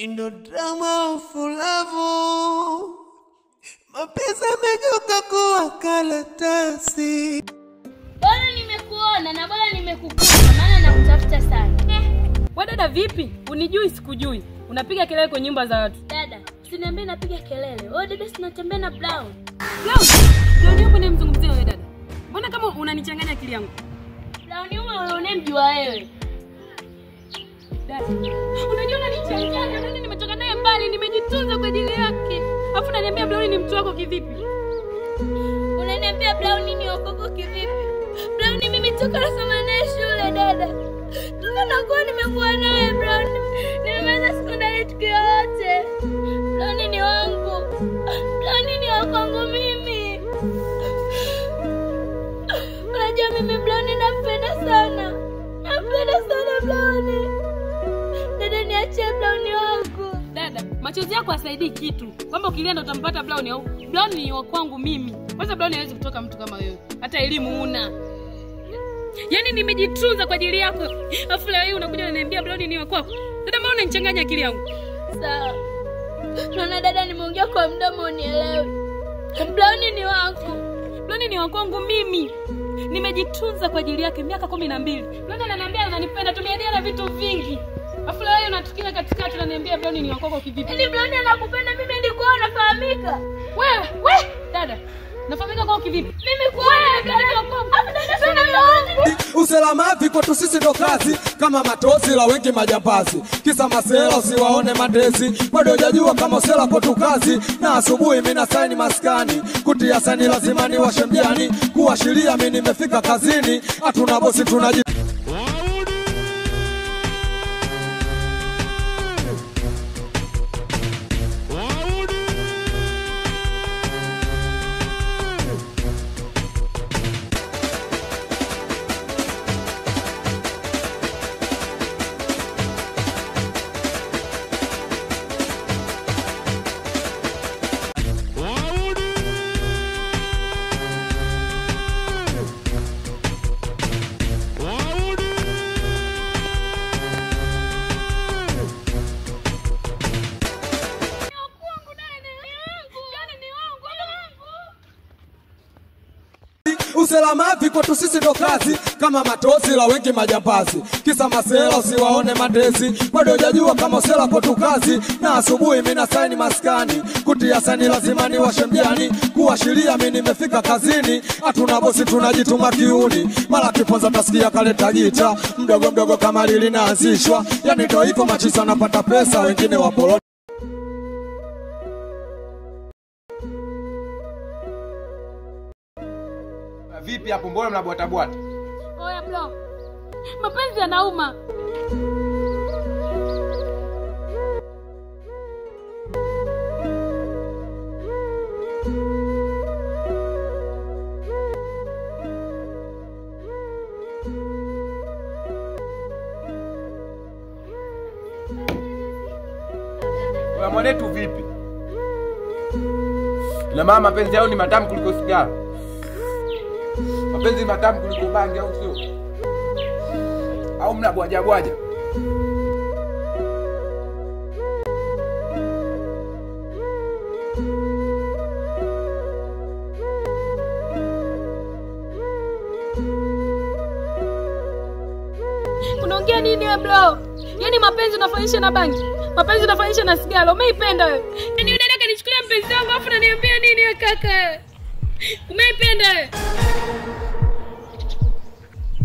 Indo drama fulavu, mapenzi yamegeuka kuwa karatasi. Bora nimekuona na bora nimekukuta, maana nakutafuta sana. Dada vipi? Unijui sikujui. Unapiga kelele kwa nyumba za watu. Dada, usiniambie napiga kelele. Wewe dada sinatembea na Brown. Brown yupo ni mzungumzia wewe dada. Mbona kama unanichanganya akili yangu? Brown yule unemjua wewe. Dada, unajua unanichanganya, nani nimetoka naye mbali, nimejitunza kwa ajili yake. Alafu unaniambia Brown ni mtu wako kivipi? Unaniambia Brown ni wako kivipi? Brown mimi toka nasoma naye shule dada. Toka nakuwa nimekuwa naye Brown. Nimemaliza sekondari tukiwa wote. Brown ni wangu. Brown ni wangu mimi. Unajua mimi Brown nampenda sana. Nampenda sana Brown. Dada niachie Brown wangu. Dada, machozi yako hasaidii kitu. Kwamba ukilia ndo utampata Brown au Brown ni wa kwangu mimi. Kwanza Brown hawezi kutoka mtu kama wewe. Hata elimu una. Yaani nimejitunza kwa ajili yako. Afu leo hii unakuja unaniambia Brown ni wa kwako. Dada, mbona unanichanganya akili yangu? Sawa. Naona dada nimeongea kwa mdomo unielewe. Brown ni wangu. Brown ni wa kwangu mimi. Nimejitunza kwa ajili yake miaka 12. Brown ananiambia ananipenda, tumeadia vitu vingi. Afu leo hii unatukia katikati unaniambia Brown ni wa kwako kivipi? Ni Brown anakupenda mimi ndiko unafahamika. Wewe, dada. Nafahamika kwako kivipi? Mimi kwa usalama viko tu sisi ndo kazi kama matosi la wengi majambazi kisa masela usiwaone madezi bado hujajua kama usela kwetu kazi na asubuhi mimi na saini maskani kutia saini lazima niwashe mjani kuashiria mimi nimefika kazini hatuna bosi tunaji usalama viko tu sisi ndo kazi kama matosi la wengi majambazi kisa masela usiwaone madezi bado hujajua kama usela kwetu kazi na asubuhi mimi na saini maskani kutia saini lazima niwashe mjani kuashiria mimi nimefika kazini hatuna bosi tunajituma kiuni mara kiponza tasikia kaleta gita mdogo mdogo kama linaanzishwa yani ndio hivyo machisa napata pesa wengine wapolo. Vipi hapo mbona mnabwata bwata? Oya bro. Mapenzi yanauma. Wewe mwanetu vipi? Na mama mapenzi yao ni matamu kuliko sigara. Mapenzi matamu kuliko bangi au sio? Au mnabwaja bwaja? Unaongea nini wewe bro? Yaani mapenzi unafanyisha na bangi? Mapenzi unafanyisha na sigara? Umeipenda wewe? Yaani dada kanichukulia mpenzi wangu afu unaniambia nini wewe kaka? Umeipenda wewe?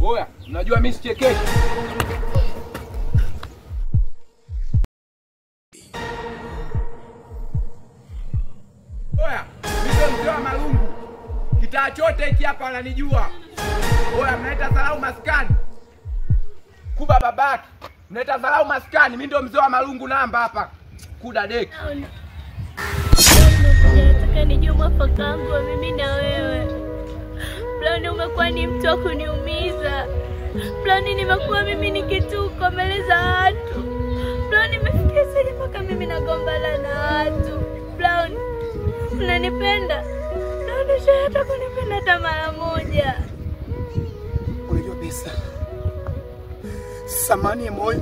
Oya, unajua mimi sichekeshi. Oya, mimi mzee wa Malungu. Kitaa chote hiki hapa ananijua. Oya, mnaita dharau maskani. Kuba babaki. Mnaita dharau maskani, mimi ndio mzee wa Malungu namba hapa. Kuda deki. Nataka nijue mwafaka wangu mimi na wewe. Brown umekuwa ni mtu wa kuniumiza. Brown nimekuwa mimi ni kituko mbele za watu. Brown nimefikia sasa mpaka mimi nagombana na watu. Brown unanipenda? Brown hata kunipenda hata mara moja. Unajua Bisa, samani ya moyo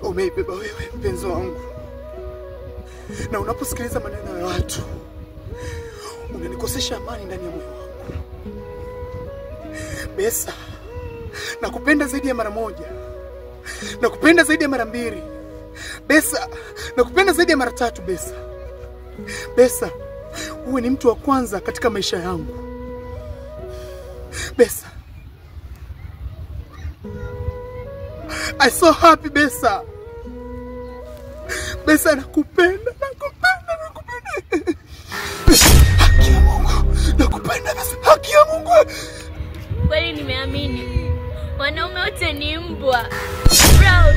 umeibeba wewe mpenzi wangu. Na unaposikiliza maneno ya watu unanikosesha amani ndani ya moyo wangu. Besa, nakupenda zaidi ya mara moja. Nakupenda zaidi ya mara mbili. Besa, nakupenda zaidi ya mara tatu Besa. Besa, uwe ni mtu wa kwanza katika maisha yangu. Besa. I'm so happy Besa. Besa, nakupenda. Haki ya Mungu. Nakupenda Besa. Haki ya Mungu. Kweli nimeamini. Wanaume wote ni mbwa. Brown,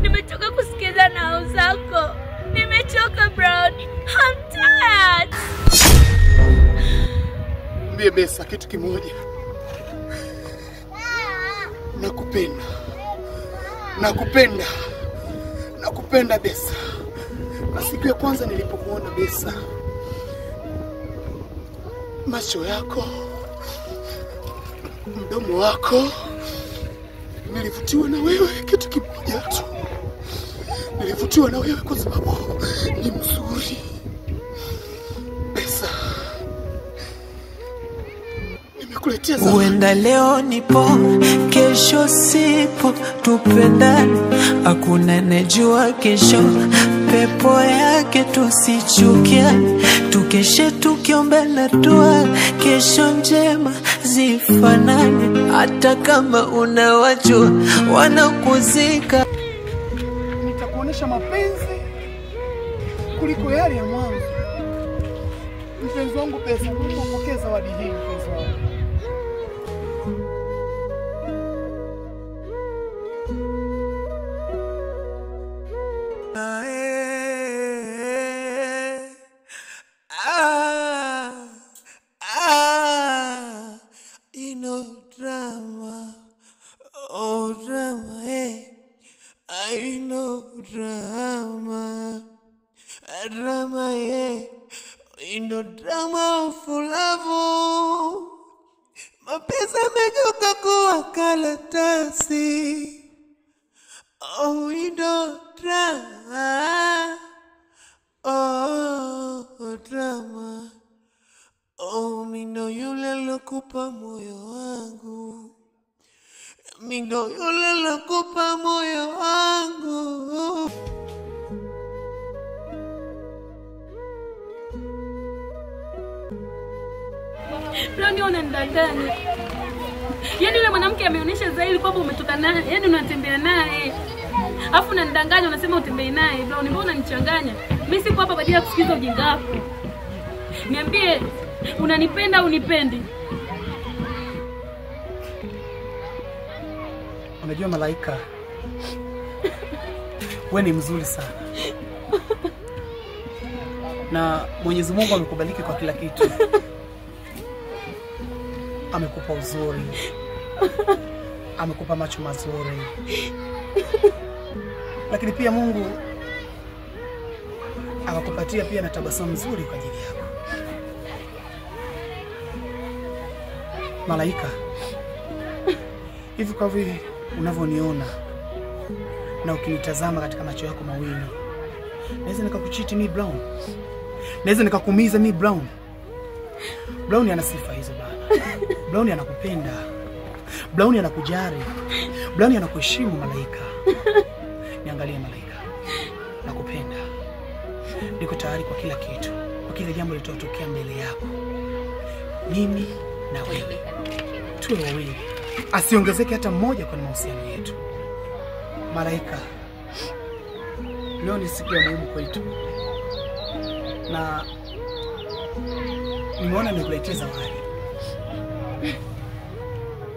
nimechoka kusikiza nao zako. Nimechoka Brown. I'm tired. Mbie Besa kitu kimoja. Nakupenda. Nakupenda Besa. Na siku ya kwanza nilipokuona Besa, macho yako, mdomo wako, nilivutiwa na wewe kitu kimoja tu. Nilivutiwa na wewe kwa sababu ni mzuri. Besa, nimekuletea zawadi. Uenda leo nipo, kesho sipo, tupendane. Hakuna nejua kesho, pepo yake tusichukiane. Tukeshe tukiombea dua, kesho njema zifanane. Hata kama unawajua wanakuzika. Nitakuonesha mapenzi kuliko yale ya mwanzo. Mpenzi wangu Besa, unapokea zawadi hii mpenzi wangu. You know drama, oh drama, hey. I know drama, drama, hey. You know drama for love. Mapenzi yamegeuka kuwa karatasi. Oh, you know drama, oh drama. Oh, mino yule lokupa moyo wangu. Mino yule lokupa moyo wangu. Leo niona ndanganya. Yaani yule mwanamke ameonyesha zaidi kwamba umetoka naye, yaani unatembea naye. Alafu unanidanganya unasema utembei naye. Leo mbona unanichanganya? Mimi sipo hapa kwa ajili ya kusikiza ujinga wako. Niambie, unanipenda au unipendi? Unajua Malaika, wewe ni mzuri sana. Na Mwenyezi Mungu amekubariki kwa kila kitu. Amekupa uzuri. Amekupa macho mazuri. Lakini pia Mungu akakupatia pia na tabasamu nzuri kwa ajili yako. Malaika, hivi kwa vile unavyoniona na ukinitazama katika macho yako mawili, naweza nikakuchiti mimi Brown? Naweza nikakuumiza mimi Brown? Brown ana sifa hizo bana. Brown anakupenda. Brown anakujali. Brown anakuheshimu Malaika. Niangalie Malaika. Nakupenda. Niko tayari kwa kila kitu. Kwa kila jambo litatokea mbele yako. Mimi na wewe. Tuwe wawili. Asiongezeke hata mmoja kwenye mahusiano yetu. Malaika, leo ni siku ya muhimu kwetu. Na nimeona nikuletea zawadi.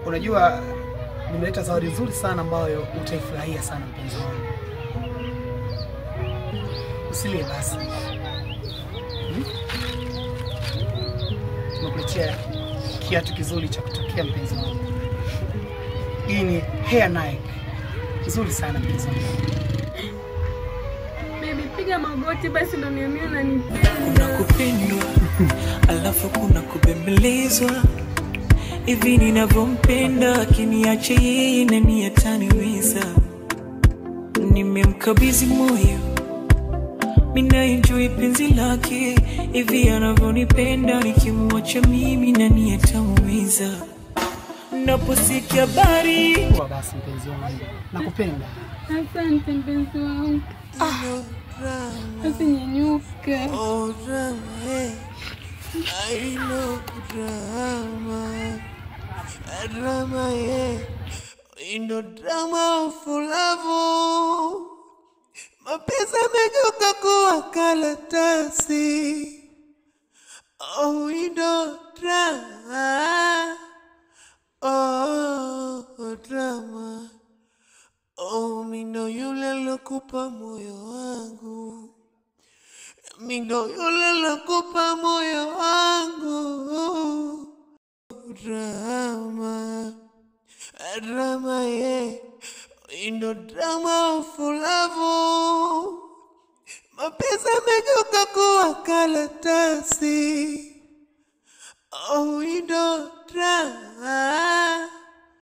Unajua nimeleta zawadi nzuri sana ambayo utaifurahia sana mpenzi wangu. Usilie basi. Nimekuletea kiatu kizuri cha kutokea mpenzi wangu. Hii ni hair Nike. Nzuri sana mpenzi wangu. Baby, piga magoti basi ndo niambie unanipenda. Kuna kupendwa, alafu kuna kubembelezwa. Hivi ninavyompenda akiniacha yeye nani ataniweza? Nimemkabidhi moyo, mina enjoy penzi lake, hivi anavyonipenda nikimwacha mimi nani atamumiza. Naposikia habari Kwa basi mpenzi wangu, nakupenda. Asante mpenzi wangu. Usinyanyuke. Oh drama, I know drama, drama, yeah. In the drama for love, mapenzi yamegeuka kuwa karatasi. Oh, in the drama, oh drama, oh mindo yule lokupa moyo wangu, mindo yule lokupa moyo wangu. Drama, drama, yeah. In the drama for love, mapenzi yamegeuka kuwa karatasi. Oh, in the drama.